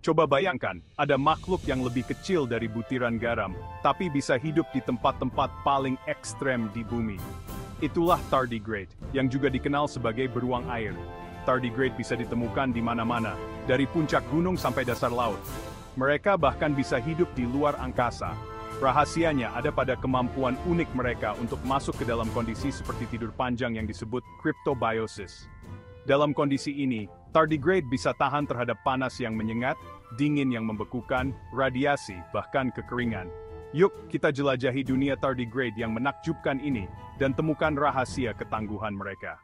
Coba bayangkan, ada makhluk yang lebih kecil dari butiran garam, tapi bisa hidup di tempat-tempat paling ekstrem di bumi. Itulah tardigrade, yang juga dikenal sebagai beruang air. Tardigrade bisa ditemukan di mana-mana, dari puncak gunung sampai dasar laut. Mereka bahkan bisa hidup di luar angkasa. Rahasianya ada pada kemampuan unik mereka untuk masuk ke dalam kondisi seperti tidur panjang yang disebut cryptobiosis. Dalam kondisi ini, tardigrade bisa tahan terhadap panas yang menyengat, dingin yang membekukan, radiasi, bahkan kekeringan. Yuk, kita jelajahi dunia tardigrade yang menakjubkan ini, dan temukan rahasia ketangguhan mereka.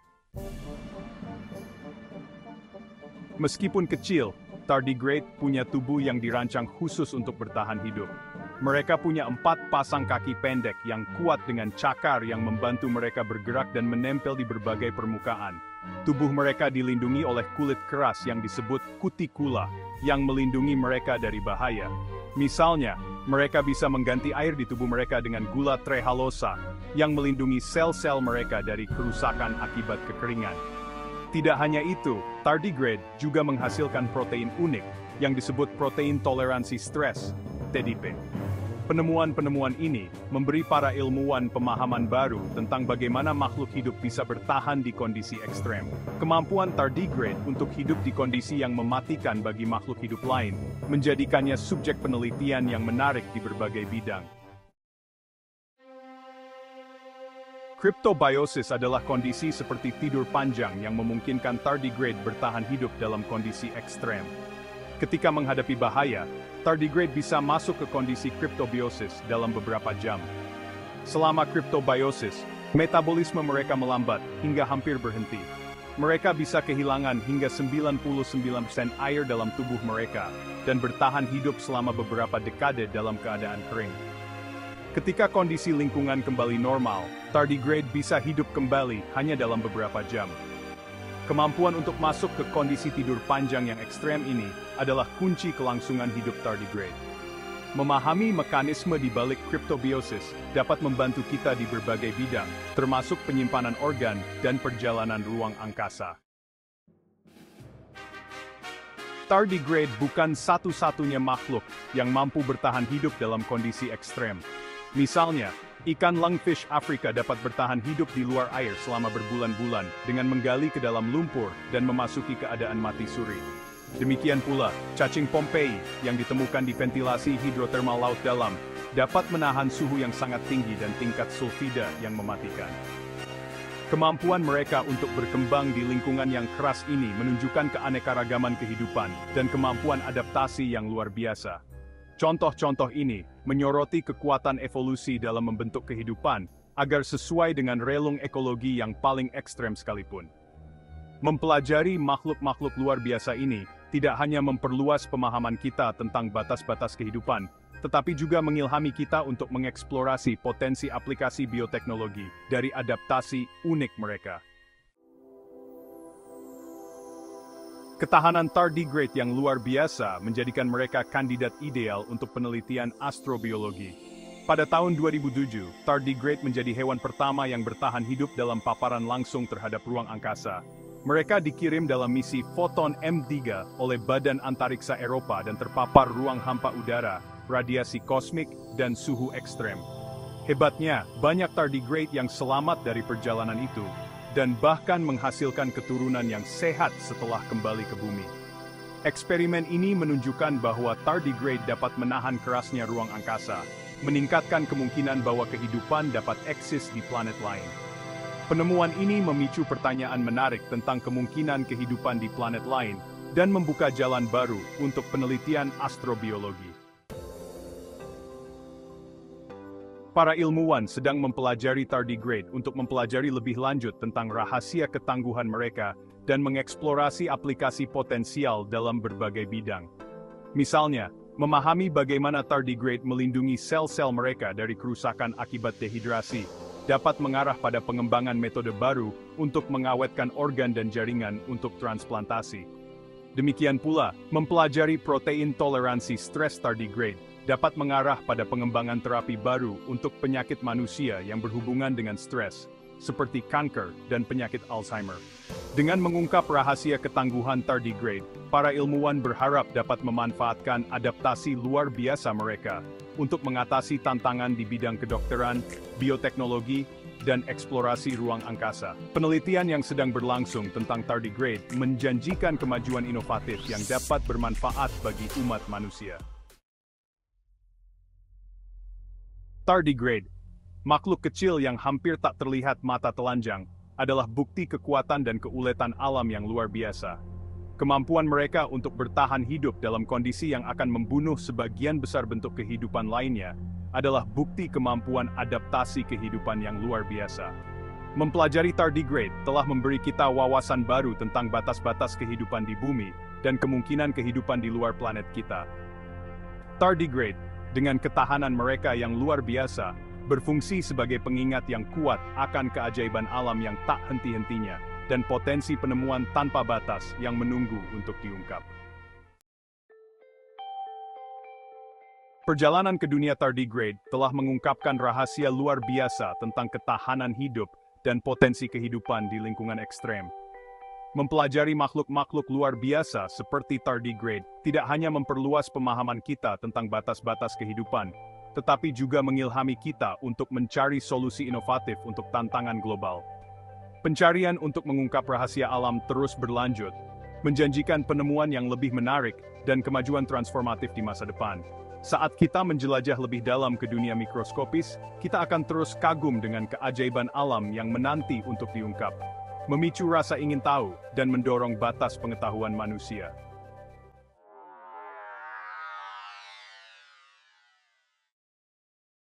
Meskipun kecil, tardigrade punya tubuh yang dirancang khusus untuk bertahan hidup. Mereka punya 4 pasang kaki pendek yang kuat dengan cakar yang membantu mereka bergerak dan menempel di berbagai permukaan. Tubuh mereka dilindungi oleh kulit keras yang disebut cuticula, yang melindungi mereka dari bahaya. Misalnya, mereka bisa mengganti air di tubuh mereka dengan gula trehallosa, yang melindungi sel-sel mereka dari kerusakan akibat kekeringan. Tidak hanya itu, tardigrade juga menghasilkan protein unik, yang disebut protein toleransi stres, TDP. Penemuan-penemuan ini memberi para ilmuwan pemahaman baru tentang bagaimana makhluk hidup bisa bertahan di kondisi ekstrem. Kemampuan tardigrade untuk hidup di kondisi yang mematikan bagi makhluk hidup lain, menjadikannya subjek penelitian yang menarik di berbagai bidang. Cryptobiosis adalah kondisi seperti tidur panjang yang memungkinkan tardigrade bertahan hidup dalam kondisi ekstrem. Ketika menghadapi bahaya, tardigrade bisa masuk ke kondisi cryptobiosis dalam beberapa jam. Selama cryptobiosis, metabolisme mereka melambat hingga hampir berhenti. Mereka bisa kehilangan hingga 99% air dalam tubuh mereka dan bertahan hidup selama beberapa dekade dalam keadaan kering. Ketika kondisi lingkungan kembali normal, tardigrade bisa hidup kembali hanya dalam beberapa jam. Kemampuan untuk masuk ke kondisi tidur panjang yang ekstrem ini adalah kunci kelangsungan hidup tardigrade. Memahami mekanisme di balik cryptobiosis dapat membantu kita di berbagai bidang, termasuk penyimpanan organ dan perjalanan ruang angkasa. Tardigrade bukan satu-satunya makhluk yang mampu bertahan hidup dalam kondisi ekstrem. Misalnya, ikan lungfish Afrika dapat bertahan hidup di luar air selama berbulan-bulan dengan menggali ke dalam lumpur dan memasuki keadaan mati suri. Demikian pula, cacing Pompeii yang ditemukan di ventilasi hidrotermal laut dalam dapat menahan suhu yang sangat tinggi dan tingkat sulfida yang mematikan. Kemampuan mereka untuk berkembang di lingkungan yang keras ini menunjukkan keanekaragaman kehidupan dan kemampuan adaptasi yang luar biasa. Contoh-contoh ini menyoroti kekuatan evolusi dalam membentuk kehidupan agar sesuai dengan relung ekologi yang paling ekstrem sekalipun. Mempelajari makhluk-makhluk luar biasa ini tidak hanya memperluas pemahaman kita tentang batas-batas kehidupan, tetapi juga mengilhami kita untuk mengeksplorasi potensi aplikasi bioteknologi dari adaptasi unik mereka. Ketahanan tardigrade yang luar biasa menjadikan mereka kandidat ideal untuk penelitian astrobiologi. Pada tahun 2007, tardigrade menjadi hewan pertama yang bertahan hidup dalam paparan langsung terhadap ruang angkasa. Mereka dikirim dalam misi Foton M3 oleh Badan Antariksa Eropa dan terpapar ruang hampa udara, radiasi kosmik, dan suhu ekstrem. Hebatnya, banyak tardigrade yang selamat dari perjalanan itu, dan bahkan menghasilkan keturunan yang sehat setelah kembali ke bumi. Eksperimen ini menunjukkan bahwa tardigrade dapat menahan kerasnya ruang angkasa, meningkatkan kemungkinan bahwa kehidupan dapat eksis di planet lain. Penemuan ini memicu pertanyaan menarik tentang kemungkinan kehidupan di planet lain, dan membuka jalan baru untuk penelitian astrobiologi. Para ilmuwan sedang mempelajari tardigrade untuk mempelajari lebih lanjut tentang rahasia ketangguhan mereka dan mengeksplorasi aplikasi potensial dalam berbagai bidang. Misalnya, memahami bagaimana tardigrade melindungi sel-sel mereka dari kerusakan akibat dehidrasi, dapat mengarah pada pengembangan metode baru untuk mengawetkan organ dan jaringan untuk transplantasi. Demikian pula, mempelajari protein toleransi stres tardigrade dapat mengarah pada pengembangan terapi baru untuk penyakit manusia yang berhubungan dengan stres, seperti kanker dan penyakit Alzheimer. Dengan mengungkap rahasia ketangguhan tardigrade, para ilmuwan berharap dapat memanfaatkan adaptasi luar biasa mereka untuk mengatasi tantangan di bidang kedokteran, bioteknologi, dan eksplorasi ruang angkasa. Penelitian yang sedang berlangsung tentang tardigrade menjanjikan kemajuan inovatif yang dapat bermanfaat bagi umat manusia. Tardigrade, makhluk kecil yang hampir tak terlihat mata telanjang, adalah bukti kekuatan dan keuletan alam yang luar biasa. Kemampuan mereka untuk bertahan hidup dalam kondisi yang akan membunuh sebagian besar bentuk kehidupan lainnya adalah bukti kemampuan adaptasi kehidupan yang luar biasa. Mempelajari tardigrade telah memberi kita wawasan baru tentang batas-batas kehidupan di bumi dan kemungkinan kehidupan di luar planet kita. Tardigrade, dengan ketahanan mereka yang luar biasa, berfungsi sebagai pengingat yang kuat akan keajaiban alam yang tak henti-hentinya dan potensi penemuan tanpa batas yang menunggu untuk diungkap. Perjalanan ke dunia tardigrade telah mengungkapkan rahasia luar biasa tentang ketahanan hidup dan potensi kehidupan di lingkungan ekstrem. Mempelajari makhluk-makhluk luar biasa seperti tardigrade tidak hanya memperluas pemahaman kita tentang batas-batas kehidupan, tetapi juga mengilhami kita untuk mencari solusi inovatif untuk tantangan global. Pencarian untuk mengungkap rahasia alam terus berlanjut, menjanjikan penemuan yang lebih menarik dan kemajuan transformatif di masa depan. Saat kita menjelajah lebih dalam ke dunia mikroskopis, kita akan terus kagum dengan keajaiban alam yang menanti untuk diungkap, memicu rasa ingin tahu dan mendorong batas pengetahuan manusia.